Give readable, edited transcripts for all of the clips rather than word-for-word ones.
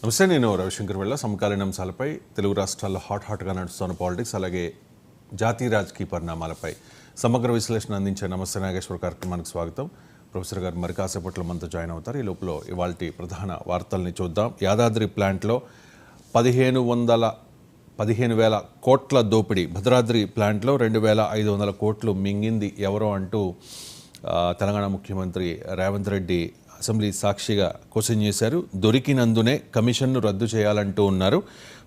నమస్తే, నేను రవిశంకర్ వెళ్ళ సమకాలీన అంశాలపై తెలుగు రాష్ట్రాల్లో హాట్గా నడుస్తున్న పాలిటిక్స్ అలాగే జాతీయ రాజకీయ పరిణామాలపై సమగ్ర విశ్లేషణ అందించే నమస్తే నాగేశ్వర కార్యక్రమానికి స్వాగతం. ప్రొఫెసర్ గారు మరి కాసేపట్లో మనతో జాయిన్ అవుతారు. ఈ లోపల ఇవాల్టి ప్రధాన వార్తల్ని చూద్దాం. యాదాద్రి ప్లాంట్లో 15,000 కోట్ల దోపిడీ. భద్రాద్రి ప్లాంట్లో 2,500 కోట్లు మింగింది ఎవరో అంటూ తెలంగాణ ముఖ్యమంత్రి రేవంత్ రెడ్డి అసెంబ్లీ సాక్షిగా క్వశ్చన్ చేశారు. దొరికినందునే కమిషన్ను రద్దు చేయాలంటూ ఉన్నారు.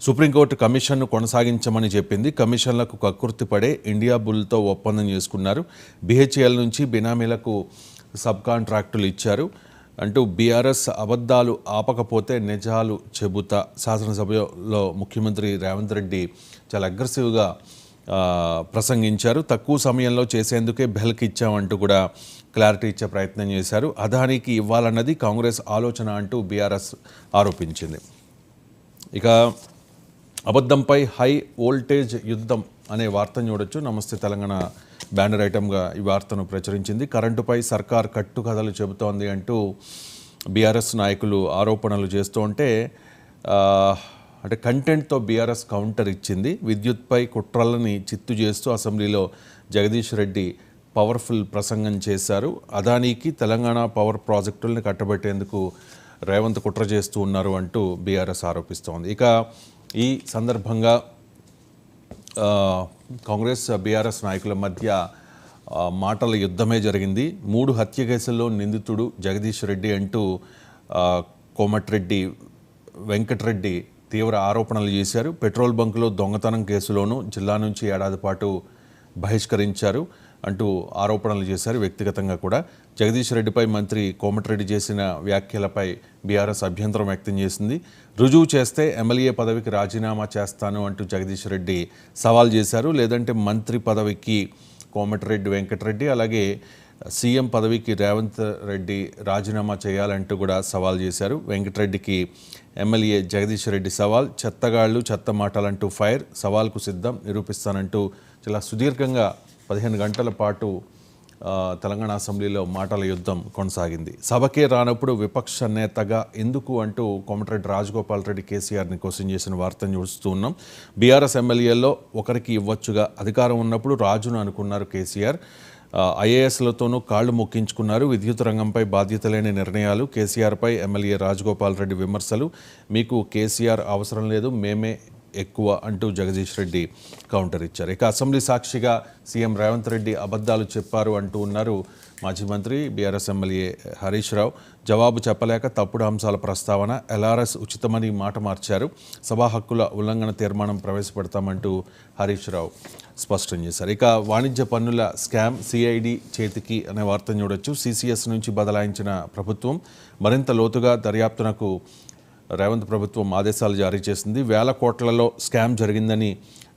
సుప్రీంకోర్టు కమిషన్ను కొనసాగించమని చెప్పింది. కమిషన్లకు కక్కుర్తి పడే ఇండియా బుల్తో ఒప్పందం చేసుకున్నారు. BHEL నుంచి బినామీలకు సబ్ కాంట్రాక్టులు ఇచ్చారు అంటూ బీఆర్ఎస్ అబద్ధాలు ఆపకపోతే నిజాలు చెబుతా శాసనసభలో ముఖ్యమంత్రి రేవంత్ రెడ్డి చాలా అగ్రెసివ్గా ప్రసంగించారు. తక్కువ సమయంలో చేసేందుకే బెల్క్ ఇచ్చామంటూ కూడా క్లారిటీ ఇచ్చే ప్రయత్నం చేశారు. అదానికి ఇవ్వాలన్నది కాంగ్రెస్ ఆలోచన అంటూ బీఆర్ఎస్ ఆరోపించింది. ఇక అబద్ధంపై హై వోల్టేజ్ యుద్ధం అనే వార్తను చూడొచ్చు. నమస్తే తెలంగాణ బ్యానర్ ఐటమ్గా ఈ వార్తను ప్రచురించింది. కరెంటుపై సర్కార్ కట్టుకథలు చెబుతోంది అంటూ బీఆర్ఎస్ నాయకులు ఆరోపణలు చేస్తూ ఉంటే అంటే కంటెంట్తో బీఆర్ఎస్ కౌంటర్ ఇచ్చింది. విద్యుత్పై కుట్రలని చిత్తు చేస్తూ అసెంబ్లీలో జగదీష్ రెడ్డి పవర్ఫుల్ ప్రసంగం చేశారు. అదానికి తెలంగాణ పవర్ ప్రాజెక్టులను కట్టబెట్టేందుకు రేవంత్ కుట్ర చేస్తూ ఉన్నారు అంటూ బీఆర్ఎస్ ఆరోపిస్తోంది. ఇక ఈ సందర్భంగా కాంగ్రెస్ బీఆర్ఎస్ నాయకుల మధ్య మాటల యుద్ధమే జరిగింది. 3 హత్య కేసుల్లో నిందితుడు జగదీష్ రెడ్డి అంటూ కోమటిరెడ్డి వెంకటరెడ్డి తీవ్ర ఆరోపణలు చేశారు. పెట్రోల్ బంకులో దొంగతనం కేసులోనూ జిల్లా నుంచి ఏడాది పాటు బహిష్కరించారు అంటూ ఆరోపణలు చేశారు. వ్యక్తిగతంగా కూడా జగదీష్ రెడ్డిపై మంత్రి కోమటిరెడ్డి చేసిన వ్యాఖ్యలపై బీఆర్ఎస్ అభ్యంతరం వ్యక్తం చేసింది. రుజువు చేస్తే ఎమ్మెల్యే పదవికి రాజీనామా చేస్తాను అంటూ జగదీష్ రెడ్డి సవాల్ చేశారు. లేదంటే మంత్రి పదవికి కోమటిరెడ్డి వెంకటరెడ్డి అలాగే సీఎం పదవికి రేవంత్ రెడ్డి రాజీనామా చేయాలంటూ కూడా సవాల్ చేశారు. వెంకటరెడ్డికి ఎమ్మెల్యే జగదీష్ రెడ్డి సవాల్. చెత్తగాళ్ళు చెత్త మాటలంటూ ఫైర్. సవాల్కు సిద్ధం, నిరూపిస్తానంటూ చాలా సుదీర్ఘంగా 15 గంటల పాటు తెలంగాణ అసెంబ్లీలో మాటల యుద్ధం కొనసాగింది. సభకే రానప్పుడు విపక్ష నేతగా ఎందుకు అంటూ కోమటిరెడ్డి రాజగోపాల్ రెడ్డి కేసీఆర్ని క్వశ్చన్ చేసిన వార్తను చూస్తూ ఉన్నాం. బీఆర్ఎస్ ఎమ్మెల్యేల్లో ఒకరికి ఇవ్వచ్చుగా, అధికారం ఉన్నప్పుడు రాజును అనుకున్నారు కేసీఆర్. IASలతోనూ కాళ్లు మొక్కించుకున్నారు. విద్యుత్ రంగంపై బాధ్యత లేని నిర్ణయాలు. కేసీఆర్పై ఎమ్మెల్యే రాజగోపాల్ రెడ్డి విమర్శలు. మీకు కేసీఆర్ అవసరం లేదు, మేమే ఎక్కువ అంటూ జగదీష్ రెడ్డి కౌంటర్ ఇచ్చారు. ఇక అసెంబ్లీ సాక్షిగా సీఎం రేవంత్ రెడ్డి అబద్ధాలు చెప్పారు అంటూ ఉన్నారు మాజీ మంత్రి బీఆర్ఎస్ ఎమ్మెల్యే హరీష్ రావు. జవాబు చెప్పలేక తప్పుడు అంశాల ప్రస్తావన. LRS ఉచితమని మాట మార్చారు. సభా హక్కుల ఉల్లంఘన తీర్మానం ప్రవేశపెడతామంటూ హరీష్ రావు స్పష్టం చేశారు. ఇక వాణిజ్య పన్నుల స్కామ్ CID చేతికి అనే వార్తను చూడొచ్చు. CCS నుంచి బదలాయించిన ప్రభుత్వం మరింత లోతుగా దర్యాప్తునకు రేవంత్ ప్రభుత్వం ఆదేశాలు జారీ చేసింది. 1,000 కోట్లలో స్కామ్ జరిగిందని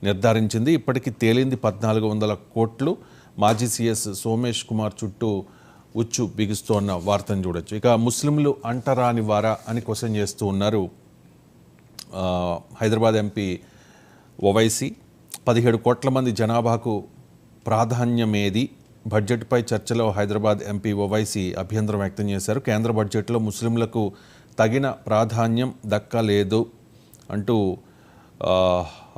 నిర్ధారించింది. ఇప్పటికీ తేలింది 1,400 కోట్లు. మాజీ CS సోమేష్ కుమార్ చుట్టూ ఉచ్చు బిగుస్తోన్న వార్తను చూడొచ్చు. ఇక ముస్లింలు అంటరాని వారా అని క్వశ్చన్ చేస్తూ ఉన్నారు హైదరాబాద్ ఎంపీ ఓవైసీ. 17 కోట్ల మంది జనాభాకు ప్రాధాన్యమేది? బడ్జెట్పై చర్చలో హైదరాబాద్ ఎంపీ ఓవైసీ అభ్యంతరం వ్యక్తం చేశారు. కేంద్ర బడ్జెట్లో ముస్లింలకు తగిన ప్రాధాన్యం దక్కలేదు అంటూ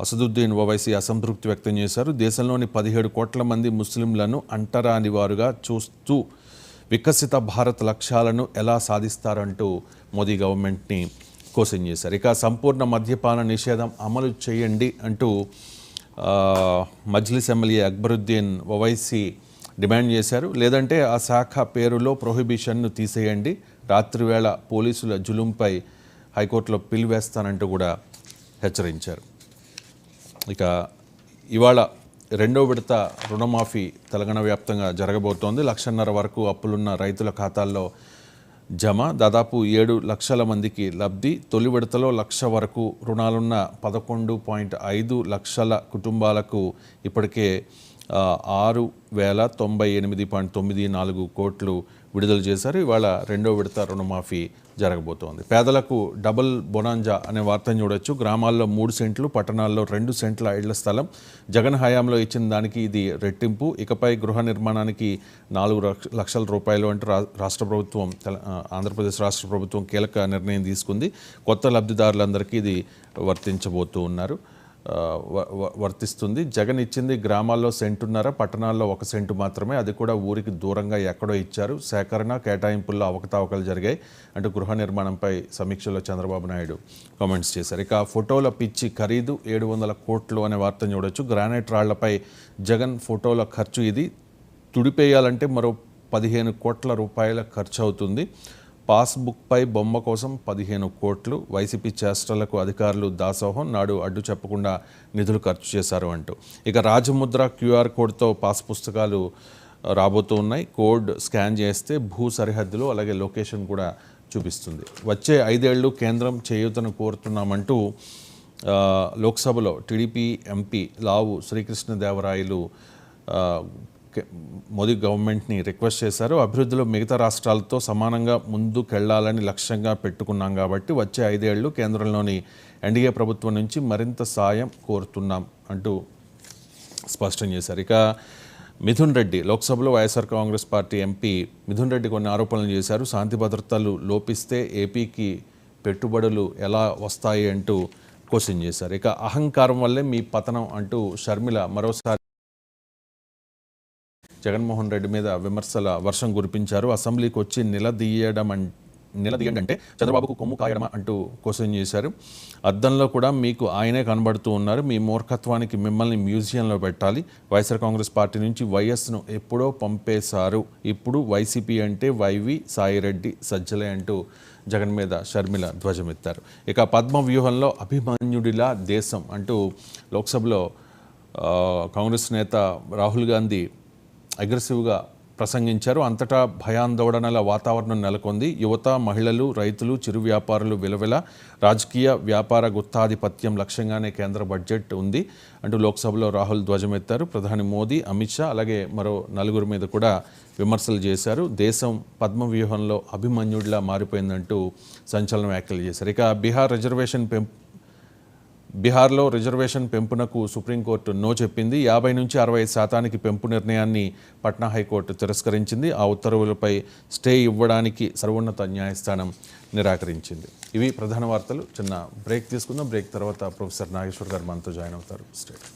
అసదుద్దీన్ ఓవైసీ అసంతృప్తి వ్యక్తం చేశారు. దేశంలోని 17 కోట్ల మంది ముస్లింలను అంటరాని వారుగా చూస్తూ వికసిత భారత్ లక్ష్యాలను ఎలా సాధిస్తారంటూ మోదీ గవర్నమెంట్ని క్వశ్చన్ చేశారు. ఇక సంపూర్ణ మద్యపాన నిషేధం అమలు చేయండి అంటూ మజ్లిస్ ఎమ్మెల్యే అక్బరుద్దీన్ ఓవైసీ డిమాండ్ చేశారు. లేదంటే ఆ శాఖ పేరులో ప్రొహిబిషన్ను తీసేయండి. రాత్రివేళ పోలీసుల జులుంపై హైకోర్టులో పిల్ వేస్తానంటూ కూడా హెచ్చరించారు. ఇక ఇవాళ 2వ విడత రుణమాఫీ తెలంగాణ వ్యాప్తంగా జరగబోతోంది. 1,50,000 వరకు అప్పులున్న రైతుల ఖాతాల్లో జమ. దాదాపు 7 లక్షల మందికి లబ్ధి. తొలి విడతలో 1,00,000 వరకు రుణాలున్న 11.5 లక్షల కుటుంబాలకు ఇప్పటికే 6,098.94 కోట్లు విడుదల చేశారు. ఇవాళ 2వ విడత రుణమాఫీ జరగబోతోంది. పేదలకు డబుల్ బొనాంజా అనే వార్తను చూడొచ్చు. గ్రామాల్లో 3 సెంట్లు, పట్టణాల్లో 2 సెంట్ల ఇళ్ల స్థలం. జగన్ హయాంలో ఇచ్చిన దానికి ఇది రెట్టింపు. ఇకపై గృహ నిర్మాణానికి 4 లక్షల రూపాయలు అంటూ రాష్ట్ర ప్రభుత్వం, ఆంధ్రప్రదేశ్ రాష్ట్ర ప్రభుత్వం కీలక నిర్ణయం తీసుకుంది. కొత్త లబ్ధిదారులందరికీ ఇది వర్తిస్తుంది. జగన్ ఇచ్చింది గ్రామాల్లో సెంటున్నర, పట్టణాల్లో 1 సెంటు మాత్రమే. అది కూడా ఊరికి దూరంగా ఎక్కడో ఇచ్చారు. సేకరణ, కేటాయింపుల్లో అవకతవకలు జరిగాయి అంటూ గృహ నిర్మాణంపై సమీక్షలో చంద్రబాబు నాయుడు కామెంట్స్ చేశారు. ఇక ఫోటోల పిచ్చి ఖరీదు 700 కోట్లు అనే వార్తను చూడొచ్చు. గ్రానైట్ రాళ్లపై జగన్ ఫోటోల ఖర్చు ఇది. తుడిపేయాలంటే మరో 15 కోట్ల రూపాయల ఖర్చు అవుతుంది. పాస్బుక్పై బొమ్మ కోసం 15 కోట్లు. వైసీపీ చేష్టలకు అధికారులు దాసోహం. నాడు అడ్డు చెప్పకుండా నిధులు ఖర్చు చేశారు అంటూ. ఇక రాజముద్ర క్యూఆర్ కోడ్తో పాస్ పుస్తకాలు రాబోతూ ఉన్నాయి. కోడ్ స్కాన్ చేస్తే భూ సరిహద్దులు అలాగే లొకేషన్ కూడా చూపిస్తుంది. వచ్చే 5 ఏళ్లు కేంద్రం చేయూతను కోరుతున్నామంటూ లోక్సభలో టీడీపీ ఎంపీ లావు శ్రీకృష్ణదేవరాయలు మోదీ గవర్నమెంట్ని రిక్వెస్ట్ చేశారు. అభివృద్ధిలో మిగతా రాష్ట్రాలతో సమానంగా ముందుకెళ్లాలని లక్ష్యంగా పెట్టుకున్నాం కాబట్టి వచ్చే 5 ఏళ్లు కేంద్రంలోని ఎన్డీఏ ప్రభుత్వం నుంచి మరింత సాయం కోరుతున్నాం అంటూ స్పష్టం చేశారు. ఇక మిథున్ రెడ్డి లోక్సభలో వైఎస్ఆర్ కాంగ్రెస్ పార్టీ ఎంపీ మిథున్ రెడ్డి కొన్ని ఆరోపణలు చేశారు. శాంతి భద్రతలు లోపిస్తే ఏపీకి పెట్టుబడులు ఎలా వస్తాయి అంటూ క్వశ్చన్ చేశారు. ఇక అహంకారం వల్లే మీ పతనం అంటూ షర్మిల మరోసారి జగన్మోహన్ రెడ్డి మీద విమర్శల వర్షం కురిపించారు. అసెంబ్లీకి వచ్చి నిలదీయండి అంటే చంద్రబాబుకు కొమ్ము కాయడమా అంటూ క్వశ్చన్ చేశారు. అద్దంలో కూడా మీకు ఆయనే కనబడుతూ ఉన్నారు. మీ మూర్ఖత్వానికి మిమ్మల్ని మ్యూజియంలో పెట్టాలి. వైఎస్ఆర్ కాంగ్రెస్ పార్టీ నుంచి వైఎస్ను ఎప్పుడో పంపేశారు. ఇప్పుడు వైసీపీ అంటే వైవి, సాయిరెడ్డి, సజ్జలే అంటూ జగన్ మీద షర్మిల ధ్వజమెత్తారు. ఇక పద్మ వ్యూహంలో అభిమన్యుడిలా దేశం అంటూ లోక్సభలో కాంగ్రెస్ నేత రాహుల్ గాంధీ అగ్రెసివ్గా ప్రసంగించారు. అంతటా భయాందోళనల వాతావరణం నెలకొంది. యువత, మహిళలు, రైతులు, చిరు వ్యాపారులు విలవిల. రాజకీయ వ్యాపార గుత్తాధిపత్యం లక్ష్యంగానే కేంద్ర బడ్జెట్ ఉంది అంటూ లోక్సభలో రాహుల్ ధ్వజమెత్తారు. ప్రధాని మోదీ, అమిత్ షా అలాగే మరో 4 మీద కూడా విమర్శలు చేశారు. దేశం పద్మ వ్యూహంలో అభిమన్యుడిలా మారిపోయిందంటూ సంచలన వ్యాఖ్యలు చేశారు. ఇక బీహార్లో రిజర్వేషన్ పెంపునకు సుప్రీంకోర్టు నో చెప్పింది. 50 నుంచి 65% పెంపు నిర్ణయాన్ని పట్నా హైకోర్టు తిరస్కరించింది. ఆ ఉత్తర్వులపై స్టే ఇవ్వడానికి సర్వోన్నత న్యాయస్థానం నిరాకరించింది. ఇవి ప్రధాన వార్తలు. చిన్న బ్రేక్ తీసుకుందాం. బ్రేక్ తర్వాత ప్రొఫెసర్ నాగేశ్వర్ గారు మనతో జాయిన్ అవుతారు. స్టేట్